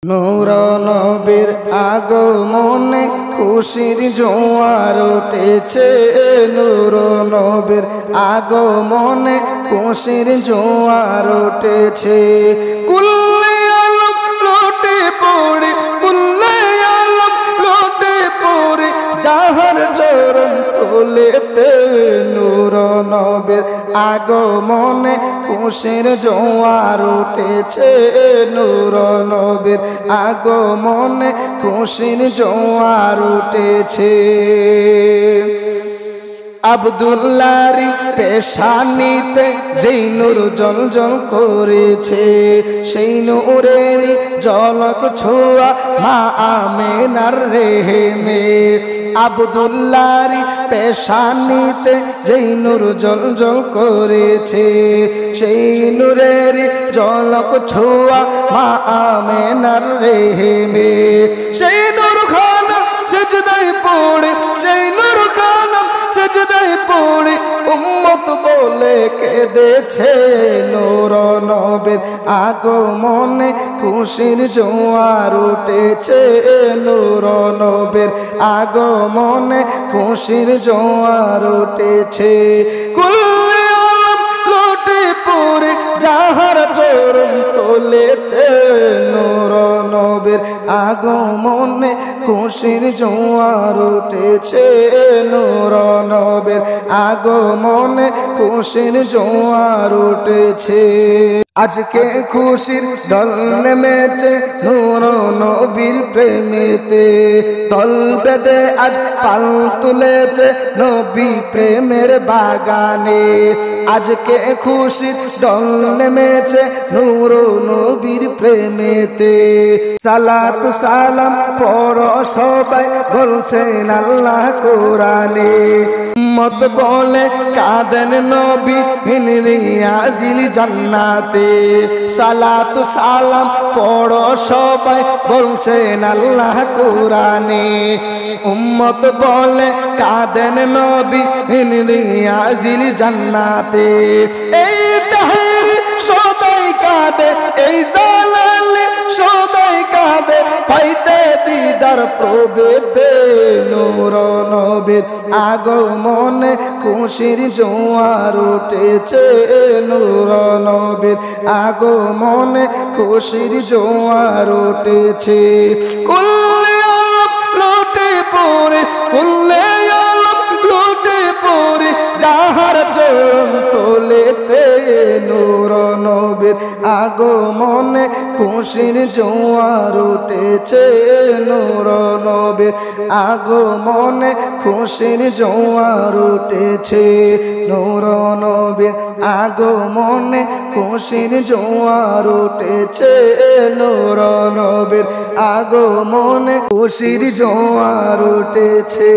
নূর নবীর আগমনে খুশির জোয়ার উঠেছে। নূর নবীর আগমনে খুশির জোয়ার উঠেছে। কুল্লে আলম লুটে পড়ে, কুল্লে আলম লুটে পড়ে যাহার চরণ তোলেতে। নূর নবীর আগমনে খুশির জোয়ার উঠেছে। নূর নবীর আগমনে খুশির জোয়ার উঠেছে। আব্দুল্লাহরি পেশানিতে যেই নূর জ্বলজ্বল করেছে, সেই নূরেরই ঝলক ছোঁয়া মা আমেনার রেহেমে। আব্দুল্লাহরি পেশানিতে যেই নূর জ্বলজ্বল করেছে, সেই নূরেরই ঝলক ছোঁয়া মা আমেনার রেহেমে। সেই নূর খানা সিজদায় পড়ে, সেই নূর খানা সিজদায় পড়ে উম্মত বলে কেঁদেছে। নূর নবীর আগমনে খুশির জোয়ার উঠেছে। নূর নবীর আগমনে খুশির জোয়ার উঠেছে। কুল্লে আলম লুটে পড়ে যাহার চরণ তোলেতে। নূর নবীর আগমনে খুশির জোয়ার উঠেছে। নূর নবীর আগমনে খুশির জোয়ার উঠেছে। আজকে খুশির ঢল নেমেছে নূর নবীর প্রেমেতে। দল বেঁধে আজ পাল তুলেছে নবী প্রেমের বাগানে। আজকে খুশির ঢল নেমেছে নূর নবীর প্রেমেতে। সালাত সালাম পড়ো সবাই বলছেন আল্লাহ কোরআনে। উম্মত বলে কাঁদেন নবী আজিল জান্নাতে। সালাত সালাম পড়ো সবাই বলছেন আল্লাহ কোরআনে। উম্মত বলে কাঁদেন নবী আজিল জান্নাতে। এই তাহের সদাই কাঁদে, এই জালালে সদাই কাঁদে পাইতে দিদার প্রবেতে। নূর নবীর আগমনে খুশির জোয়ার উঠেছে। নূর নবীর আগমনে খুশির জোয়ার উঠেছে। কুল্লে আলম লুটে পড়ে, কুল্লে আলম লুটে পড়ে যাহার চরণ তোলেতে। নূর নবীর আগমনে খুশির জোয়ার উঠেছে। নূর নবীর আগমনে খুশির জোয়ার উঠেছে। নূর নবীর আগমনে খুশির জোয়ার উঠেছে। নূর নবীর আগমনে খুশির জোয়ার উঠেছে।